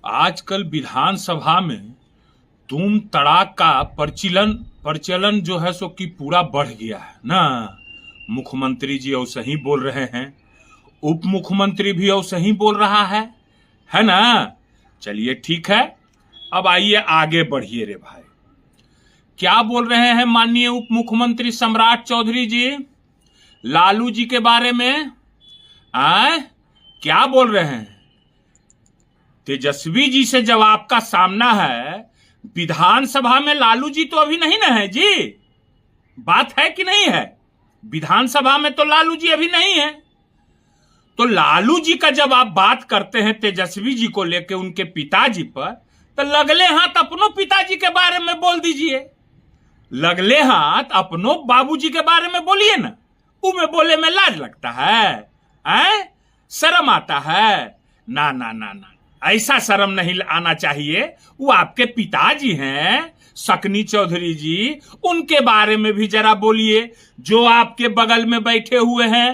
आजकल विधानसभा में तुम तड़ाक का प्रचलन जो है सो कि पूरा बढ़ गया है ना। मुख्यमंत्री जी और सही बोल रहे हैं, उप मुख्यमंत्री भी और सही बोल रहा है ना। चलिए ठीक है, अब आइए आगे बढ़िए रे भाई। क्या बोल रहे हैं माननीय उप मुख्यमंत्री सम्राट चौधरी जी लालू जी के बारे में? क्या बोल रहे हैं? तेजस्वी जी से जब आपका सामना है, विधानसभा में लालू जी तो अभी नहीं ना है जी। बात है कि नहीं है? विधानसभा में तो लालू जी अभी नहीं है। तो लालू जी का जब आप बात करते हैं तेजस्वी जी को लेके उनके पिताजी पर, तो लगले हाथ अपनों पिताजी के बारे में बोल दीजिए। लगले हाथ अपनों बाबूजी के बारे में बोलिए ना। में बोले में लाज लगता है? शर्म आता है? ना ना ना ना, ऐसा शर्म नहीं आना चाहिए। वो आपके पिताजी हैं सकनी चौधरी जी, उनके बारे में भी जरा बोलिए। जो आपके बगल में बैठे हुए हैं,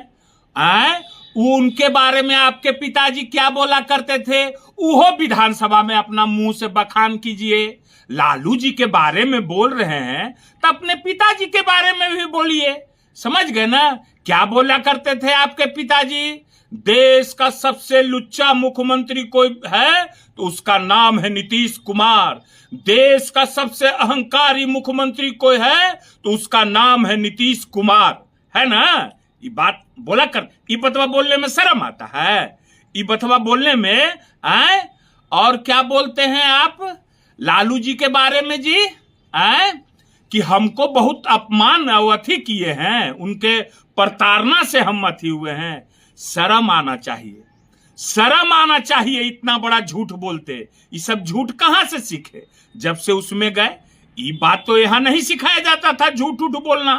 वो उनके बारे में आपके पिताजी क्या बोला करते थे, वो विधानसभा में अपना मुंह से बखान कीजिए। लालू जी के बारे में बोल रहे हैं तो अपने पिताजी के बारे में भी बोलिए। समझ गए ना क्या बोला करते थे आपके पिताजी? देश का सबसे लुच्चा मुख्यमंत्री कोई है तो उसका नाम है नीतीश कुमार। देश का सबसे अहंकारी मुख्यमंत्री कोई है तो उसका नाम है नीतीश कुमार, है ना। ये बात बोला कर, ये बतवा बोलने में शर्म आता है? ये बतवा बोलने में और क्या बोलते हैं आप लालू जी के बारे में जी? कि हमको बहुत अपमान अथी किए हैं, उनके प्रताड़ना से हम अथी हुए हैं। शर्म आना चाहिए, शर्म आना चाहिए। इतना बड़ा झूठ बोलते, ये सब झूठ कहां से सीखे? जब से उसमें गए, ये बात तो यहाँ नहीं सिखाया जाता था झूठ उठ बोलना।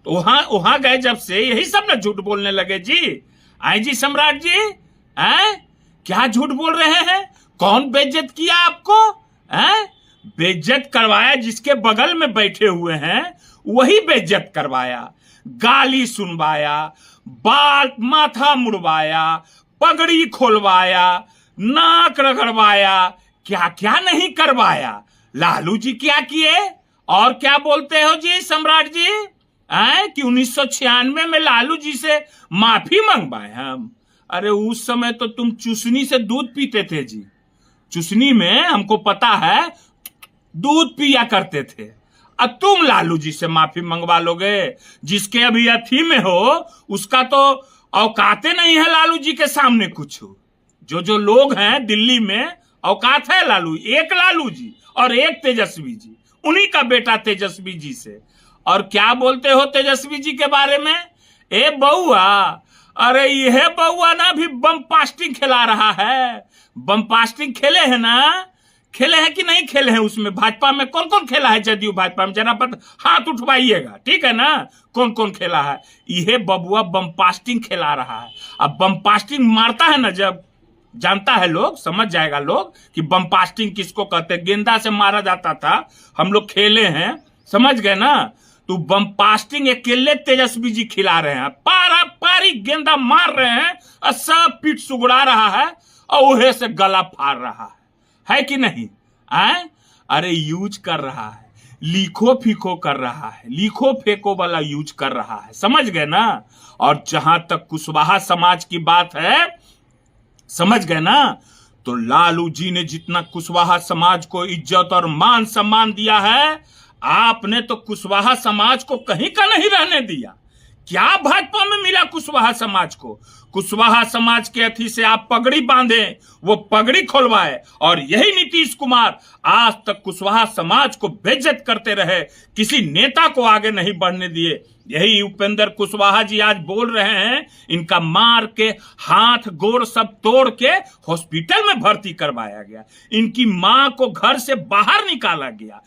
तो वहां गए जब से, यही सब ना झूठ बोलने लगे जी। आए जी सम्राट जी, क्या झूठ बोल रहे हैं? कौन बेइज्जत किया आपको? बेइज्जत करवाया जिसके बगल में बैठे हुए हैं, वही बेइज्जत करवाया, गाली सुनवाया, बाल माथा मुड़वाया, पगड़ी खोलवाया, नाक रगड़वाया, क्या क्या नहीं करवाया। लालू जी क्या किए? और क्या बोलते हो जी सम्राट जी? कि 1996 में लालू जी से माफी मंगवाए हम। अरे उस समय तो तुम चुसनी से दूध पीते थे जी। चुसनी में हमको पता है दूध पिया करते थे। अब तुम लालू जी से माफी मंगवा लोगे? जिसके अभी अथी में हो उसका तो औकाते नहीं है लालू जी के सामने कुछ। जो लोग हैं दिल्ली में, औकात है लालू, एक लालू जी और एक तेजस्वी जी, उन्हीं का बेटा तेजस्वी जी से। और क्या बोलते हो तेजस्वी जी के बारे में? ए बउआ, अरे यह बउआ ना भी बम पास्टिंग खिला रहा है। बम पास्टिंग खेले हैं ना? खेले हैं कि नहीं खेले हैं? उसमें भाजपा में कौन कौन खेला है? जदयू भाजपा में जरा हाथ उठवाइएगा, ठीक है ना? कौन कौन खेला है? यह बबुआ बम पास्टिंग खिला रहा है। अब बम पास्टिंग मारता है ना, जब जानता है लोग, समझ जाएगा लोग कि बम पास्टिंग किसको कहते हैं। गेंदा से मारा जाता था, हम लोग खेले हैं, समझ गए ना। तो बम पास्टिंग अकेले तेजस्वी जी खिला रहे हैं, पारा पारी गेंदा मार रहे हैं और सब पीठ सुगड़ा रहा है और उहे से गला फाड़ रहा है कि नहीं? अरे यूज कर रहा है, लिखो फीको कर रहा है, लिखो फेंको वाला यूज कर रहा है, समझ गए ना। और जहां तक कुशवाहा समाज की बात है, समझ गए ना, तो लालू जी ने जितना कुशवाहा समाज को इज्जत और मान सम्मान दिया है, आपने तो कुशवाहा समाज को कहीं का नहीं रहने दिया। क्या भाजपा में मिला कुशवाहा समाज को? कुशवाहा समाज के अथी से आप पगड़ी बांधे, वो पगड़ी खोलवाए, और यही नीतीश कुमार आज तक कुशवाहा समाज को बेइज्जत करते रहे, किसी नेता को आगे नहीं बढ़ने दिए। यही उपेंद्र कुशवाहा जी आज बोल रहे हैं, इनका मार के हाथ गोड़ सब तोड़ के हॉस्पिटल में भर्ती करवाया गया, इनकी मां को घर से बाहर निकाला गया,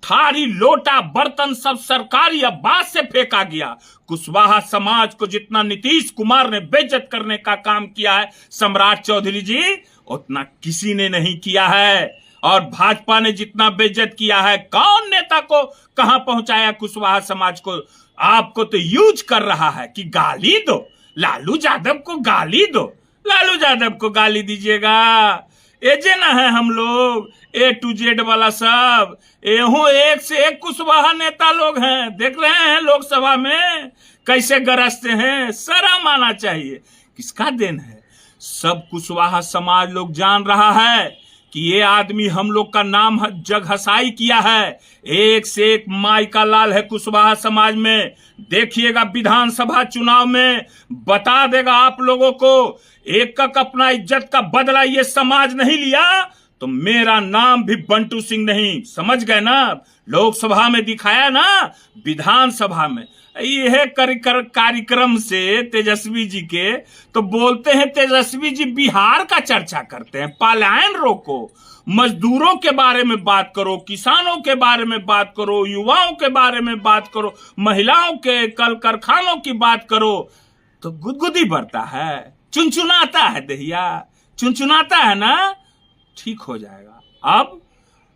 थारी लोटा बर्तन सब सरकारी आवास से फेंका गया। कुशवाहा समाज को जितना नीतीश कुमार ने बेइज्जत करने का काम किया है सम्राट चौधरी जी, उतना किसी ने नहीं किया है। और भाजपा ने जितना बेइज्जत किया है, कौन नेता को कहां पहुंचाया कुशवाहा समाज को? आपको तो यूज कर रहा है कि गाली दो, लालू यादव को गाली दो, लालू यादव को गाली दीजिएगा। एजे ना है हम लोग A to Z वाला सब। एहू एक से एक कुशवाहा नेता लोग हैं, देख रहे हैं लोकसभा में कैसे गरजते हैं। शर्म आना चाहिए। किसका देन है? सब कुशवाहा समाज लोग जान रहा है कि ये आदमी हम लोग का नाम जग हसाई किया है। एक से एक माई का लाल है कुशवाहा समाज में। देखिएगा विधानसभा चुनाव में बता देगा आप लोगों को। एक अपना इज्जत का बदला ये समाज नहीं लिया तो मेरा नाम भी बंटू सिंह नहीं। समझ गए ना? लोकसभा में दिखाया ना, विधानसभा में यह कार्यक्रम से तेजस्वी जी के तो बोलते हैं तेजस्वी जी बिहार का चर्चा करते हैं। पलायन रोको, मजदूरों के बारे में बात करो, किसानों के बारे में बात करो, युवाओं के बारे में बात करो, महिलाओं के कल कारखानों की बात करो तो गुदगुदी बढ़ता है, चुनचुनाता है दहिया, चुनचुनाता है ना। ठीक हो जाएगा। अब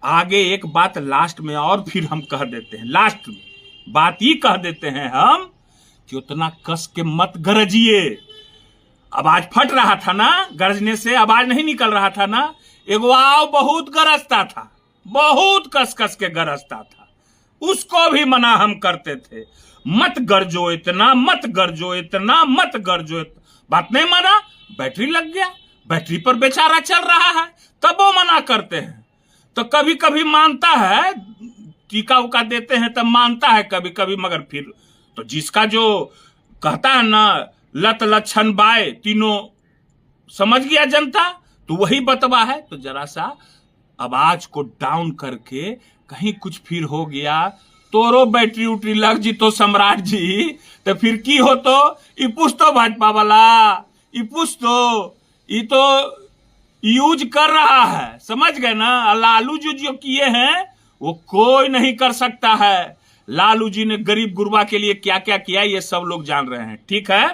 आगे एक बात लास्ट में और फिर हम कह देते हैं, लास्ट में बात ही कह देते हैं हम कि उतना कस के मत गरजिए। आवाज फट रहा था ना, गरजने से आवाज नहीं निकल रहा था ना। एगो आओ बहुत गरजता था, बहुत कस कस के गरजता था, उसको भी मना हम करते थे, मत गरजो इतना, मत गरजो इतना, मत गरजो इतना। बात नहीं माना, बैटरी लग गया, बैटरी पर बेचारा चल रहा है, तब वो मना करते हैं। तो कभी कभी मानता है, टीका उका देते हैं तब मानता है कभी कभी, मगर फिर तो जिसका जो कहता है ना लत लक्षण बाय तीनों समझ गया जनता, तो वही बतवा है। तो जरा सा आवाज को डाउन करके कहीं कुछ फिर हो गया, तोरो बैटरी उटरी लग जी तो सम्राट जी, तो फिर की हो तो ई पूछ तो भाजपा वाला, ई पूछ तो यूज कर रहा है। समझ गए ना? लालू जी जो किए हैं वो कोई नहीं कर सकता है। लालू जी ने गरीब गुरबा के लिए क्या क्या किया ये सब लोग जान रहे हैं। ठीक है।